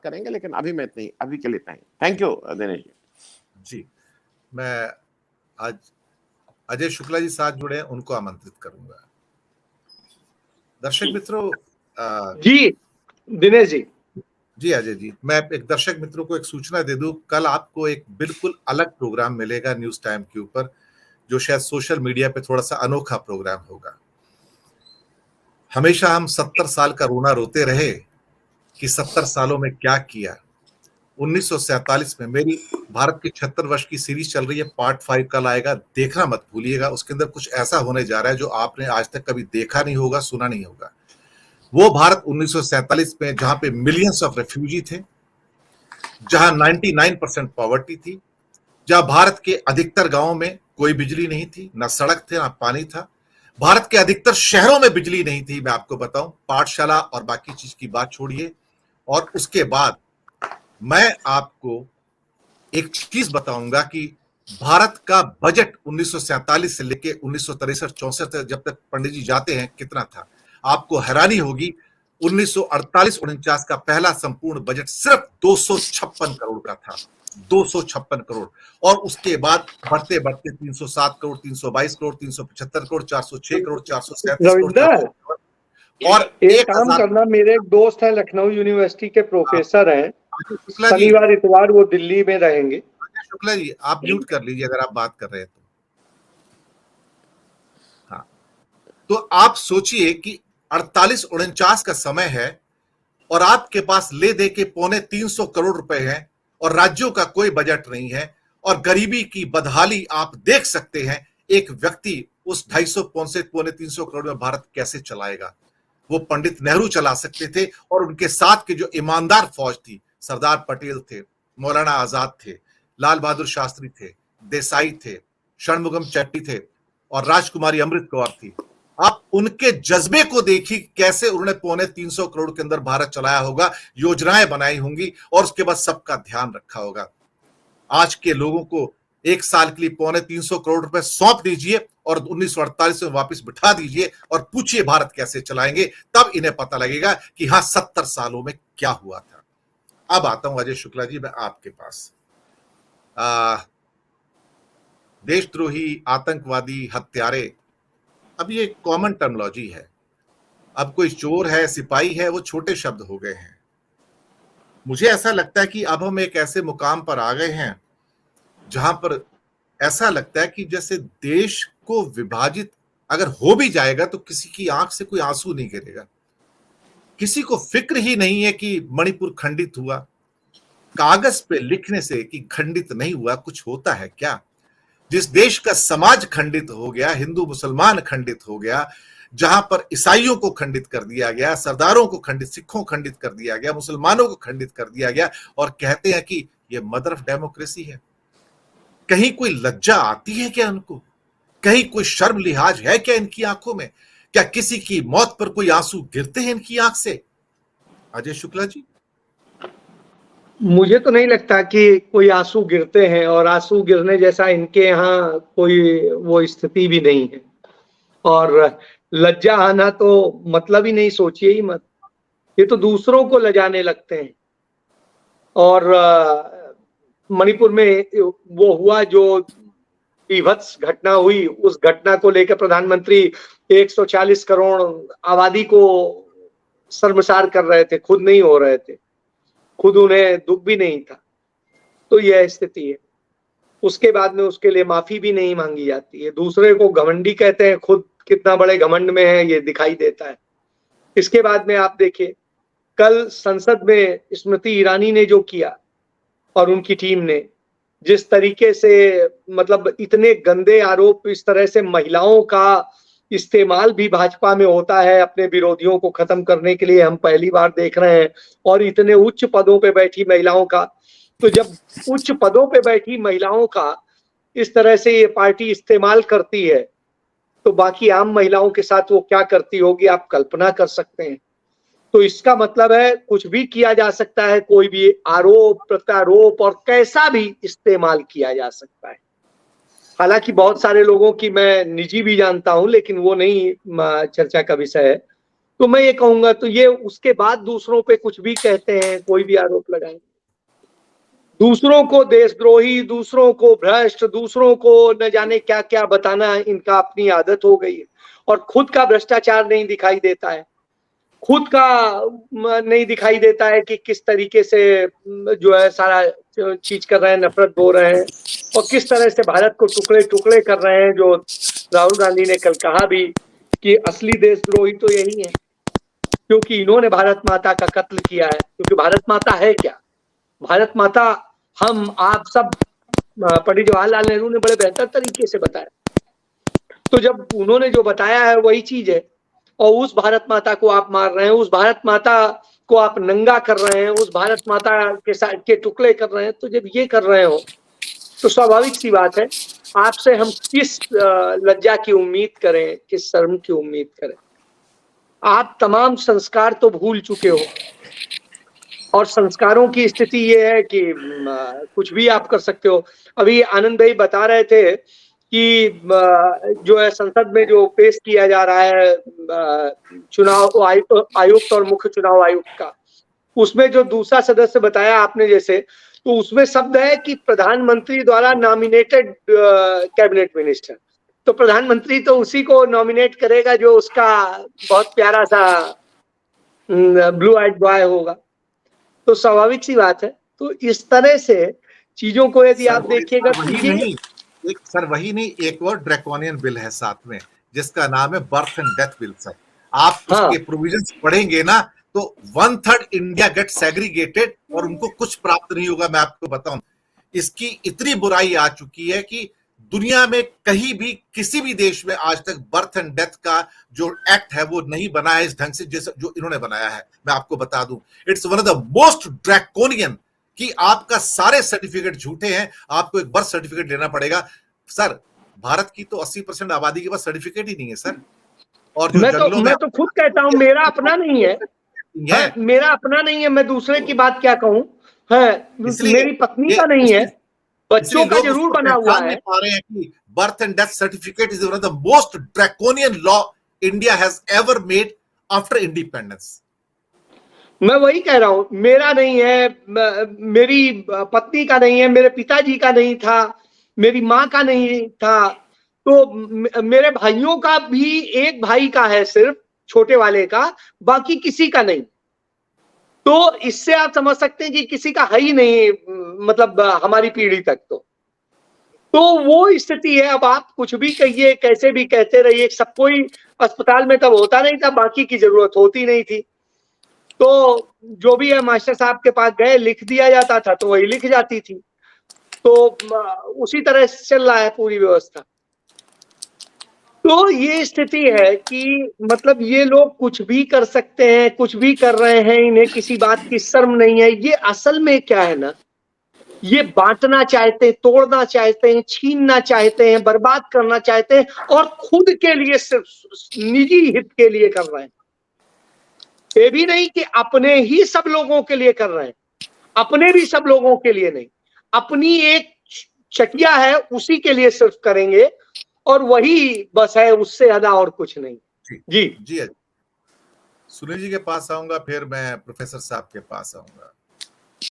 करेंगे, लेकिन अभी मैं इतना ही, अभी के लिए इतना ही। Thank you Dinesh ji. मैं आज अजय शुक्ला जी साथ जुड़े हैं, उनको आमंत्रित करूंगा। दर्शक मित्रों, जी दिनेश जी। जी अजय जी, मैं एक दर्शक मित्रों को एक सूचना दे दूं, कल आपको एक बिल्कुल अलग प्रोग्राम मिलेगा न्यूज टाइम के ऊपर, जो शायद सोशल मीडिया पे थोड़ा सा अनोखा प्रोग्राम होगा। हमेशा हम 70 साल का रोना रोते रहे कि 70 सालों में क्या किया। 1947 में मेरी भारत की 76 वर्ष की सीरीज चल रही है, पार्ट 5 कल आएगा, देखना मत भूलिएगा। उसके अंदर कुछ ऐसा होने जा रहा है जो आपने आज तक कभी देखा नहीं होगा, सुना नहीं होगा। वो भारत 1947 में जहां पे मिलियंस ऑफ रेफ्यूजी थे, जहां 99% पॉवर्टी थी, जहां भारत के अधिकतर गांवों में कोई बिजली नहीं थी, ना सड़क थे, ना पानी था। भारत के अधिकतर शहरों में बिजली नहीं थी, मैं आपको बताऊं, पाठशाला और बाकी चीज की बात छोड़िए। और उसके बाद मैं आपको एक चीज बताऊंगा कि भारत का बजट 1947 से लेके 1963-64 तक जब तक पंडित जी जाते हैं कितना था, आपको हैरानी होगी। 1948-49 का पहला संपूर्ण बजट सिर्फ 256 करोड़ का था, 256 करोड़। और उसके बाद बढ़ते बढ़ते 307 करोड़, 322 करोड़, 375 करोड़, 406 करोड़, 437 करोड़, और एक काम करना, मेरे एक दोस्त है लखनऊ यूनिवर्सिटी के प्रोफेसर हैं, शनिवार इतवार वो दिल्ली में रहेंगे। शुक्ला जी, आप म्यूट कर लीजिए अगर आप बात कर रहे हैं तो। हाँ, तो आप सोचिए कि 48-49 का समय है और आपके पास ले दे के 250 करोड़ रुपए हैं और राज्यों का कोई बजट नहीं है और गरीबी की बदहाली आप देख सकते हैं। एक व्यक्ति उस 250-300 करोड़ में भारत कैसे चलाएगा? वो पंडित नेहरू चला सकते थे और उनके साथ के जो ईमानदार फौज थी, सरदार पटेल थे, मौलाना आजाद थे, लाल बहादुर शास्त्री थे, देसाई थे, षणमुगम चेट्टी थे और राजकुमारी अमृत कौर थी। आप उनके जज्बे को देखिए, कैसे उन्होंने 250 करोड़ के अंदर भारत चलाया होगा, योजनाएं बनाई होंगी और उसके बाद सबका ध्यान रखा होगा। आज के लोगों को एक साल के लिए 250 करोड़ रुपए सौंप दीजिए और 1948 में वापस बिठा दीजिए और पूछिए भारत कैसे चलाएंगे, तब इन्हें पता लगेगा कि हाँ 70 सालों में क्या हुआ था। अब आता हूं अजय शुक्ला जी, मैं आपके पास। देशद्रोही, आतंकवादी, हत्यारे, अब ये कॉमन टर्मिनोलॉजी है। अब कोई चोर है, सिपाही है, वो छोटे शब्द हो गए हैं। मुझे ऐसा लगता है कि अब हम एक ऐसे मुकाम पर आ गए हैं जहां पर ऐसा लगता है कि जैसे देश को विभाजित अगर हो भी जाएगा तो किसी की आंख से कोई आंसू नहीं गिरेगा। किसी को फिक्र ही नहीं है कि मणिपुर खंडित हुआ। कागज पे लिखने से कि खंडित नहीं हुआ कुछ होता है क्या? जिस देश का समाज खंडित हो गया, हिंदू मुसलमान खंडित हो गया, जहां पर ईसाइयों को खंडित कर दिया गया, सरदारों को खंडित, सिखों को खंडित कर दिया गया, मुसलमानों को खंडित कर दिया गया, और कहते हैं कि यह मदर ऑफ डेमोक्रेसी है। कहीं कोई लज्जा आती है क्या उनको? कहीं कोई शर्म लिहाज है क्या इनकी आंखों में? क्या किसी की मौत पर कोई आंसू गिरते हैं इनकी आंख से? अजय शुक्ला जी, मुझे तो नहीं लगता कि कोई आंसू गिरते हैं, और आंसू गिरने जैसा इनके यहाँ कोई वो स्थिति भी नहीं है। और लज्जा आना तो मतलब ही नहीं, सोचिए ही मत। ये तो दूसरों को लजाने लगते हैं। और मणिपुर में वो हुआ जो विभत्स घटना हुई, उस घटना को लेकर प्रधानमंत्री 140 करोड़ आबादी को शर्मसार कर रहे थे, खुद नहीं हो रहे थे, खुद उन्हें दुख भी नहीं था। तो यह स्थिति है। उसके बाद में उसके लिए माफी भी नहीं मांगी जाती है। दूसरे को घमंडी कहते हैं, खुद कितना बड़े घमंड में है ये दिखाई देता है। इसके बाद में आप देखिए, कल संसद में स्मृति ईरानी ने जो किया और उनकी टीम ने, जिस तरीके से मतलब इतने गंदे आरोप, इस तरह से महिलाओं का इस्तेमाल भी भाजपा में होता है अपने विरोधियों को खत्म करने के लिए, हम पहली बार देख रहे हैं। और इतने उच्च पदों पे बैठी महिलाओं का, तो जब उच्च पदों पे बैठी महिलाओं का इस तरह से ये पार्टी इस्तेमाल करती है, तो बाकी आम महिलाओं के साथ वो क्या करती होगी, आप कल्पना कर सकते हैं। तो इसका मतलब है कुछ भी किया जा सकता है, कोई भी आरोप प्रत्यारोप और कैसा भी इस्तेमाल किया जा सकता है। हालांकि बहुत सारे लोगों की मैं निजी भी जानता हूं, लेकिन वो नहीं चर्चा का विषय है। तो मैं ये कहूंगा, तो ये उसके बाद दूसरों पे कुछ भी कहते हैं, कोई भी आरोप लगाएंगे, दूसरों को देशद्रोही, दूसरों को भ्रष्ट, दूसरों को न जाने क्या क्या बताना इनका अपनी आदत हो गई है, और खुद का भ्रष्टाचार नहीं दिखाई देता है, खुद का नहीं दिखाई देता है कि किस तरीके से जो है सारा चीज कर रहे हैं, नफरत बो रहे हैं, और किस तरह से भारत को टुकड़े टुकड़े कर रहे हैं, जो राहुल गांधी ने कल कहा भी कि असली देशद्रोही तो यही है, क्योंकि इन्होंने भारत माता का कत्ल किया है। क्योंकि भारत माता है क्या? भारत माता हम आप सब, पंडित जवाहरलाल नेहरू ने बड़े बेहतर तरीके से बताया। तो जब उन्होंने जो बताया है वही चीज है, और उस भारत माता को आप मार रहे हैं, उस भारत माता को आप नंगा कर रहे हैं, उस भारत माता के साथ के टुकड़े कर रहे हैं, तो जब ये कर रहे हो तो स्वाभाविक सी बात है, आपसे हम किस लज्जा की उम्मीद करें, किस शर्म की उम्मीद करें? आप तमाम संस्कार तो भूल चुके हो, और संस्कारों की स्थिति ये है कि कुछ भी आप कर सकते हो। अभी आनंद भाई बता रहे थे कि जो है संसद में जो पेश किया जा रहा है चुनाव आयुक्त और मुख्य चुनाव आयुक्त का, उसमें जो दूसरा सदस्य बताया आपने जैसे, तो उसमें शब्द है कि प्रधानमंत्री द्वारा नॉमिनेटेड कैबिनेट मिनिस्टर। तो प्रधानमंत्री तो उसी को नॉमिनेट करेगा जो उसका बहुत प्यारा सा ब्लू आइड बॉय होगा। तो स्वाभाविक सी बात है। तो इस तरह से चीजों को यदि आप देखिएगा तो वही नहीं, एक और ड्रैकोनियन बिल है साथ में, जिसका नाम है birth and death bill. Sir आप उसके प्रोविजंस पढ़ेंगे ना, तो 1/3 इंडिया गेट सेग्रीगेटेड और उनको कुछ प्राप्त नहीं होगा। मैं आपको बताऊं, इसकी इतनी बुराई आ चुकी है कि दुनिया में कहीं भी किसी भी देश में आज तक बर्थ एंड डेथ का जो एक्ट है वो नहीं बना है इस ढंग से जैसे जो इन्होंने बनाया है। मैं आपको बता दूं, it's one of the most draconian कि आपका सारे सर्टिफिकेट झूठे हैं, आपको एक बर्थ सर्टिफिकेट लेना पड़ेगा। सर भारत की तो 80% आबादी के पास सर्टिफिकेट ही नहीं है सर। और जो मैं तो खुद कहता हूं मेरा अपना नहीं है, मेरा अपना नहीं है, मैं दूसरे की बात क्या कहूं है, मेरी पत्नी का नहीं है, बच्चों का जरूर बना हुआ है। Birth and death certificate is one of the most draconian law India has ever made after independence. मैं वही कह रहा हूं, मेरा नहीं है, मेरी पत्नी का नहीं है, मेरे पिताजी का नहीं था, मेरी माँ का नहीं था, तो मेरे भाइयों का भी एक भाई का है सिर्फ, छोटे वाले का, बाकी किसी का नहीं। तो इससे आप समझ सकते हैं कि किसी का है ही नहीं, मतलब हमारी पीढ़ी तक। तो वो स्थिति है। अब आप कुछ भी कहिए, कैसे भी कहते रहिए, सब कोई अस्पताल में तब होता नहीं था, बाकी की जरूरत होती नहीं थी। तो जो भी है मास्टर साहब के पास गए, लिख दिया जाता था तो वही लिख जाती थी। तो उसी तरह से चल रहा है पूरी व्यवस्था। तो ये स्थिति है कि मतलब ये लोग कुछ भी कर सकते हैं, कुछ भी कर रहे हैं, इन्हें किसी बात की शर्म नहीं है। ये असल में क्या है ना, ये बांटना चाहते हैं, तोड़ना चाहते हैं, छीनना चाहते हैं, बर्बाद करना चाहते हैं, और खुद के लिए, सिर्फ निजी हित के लिए कर रहे हैं। ये भी नहीं कि अपने ही सब लोगों के लिए कर रहे हैं, अपने भी सब लोगों के लिए नहीं, अपनी एक चटिया है उसी के लिए सिर्फ करेंगे, और वही बस है, उससे ज्यादा और कुछ नहीं। जी जी सुनील जी के पास आऊंगा, फिर मैं प्रोफेसर साहब के पास आऊंगा।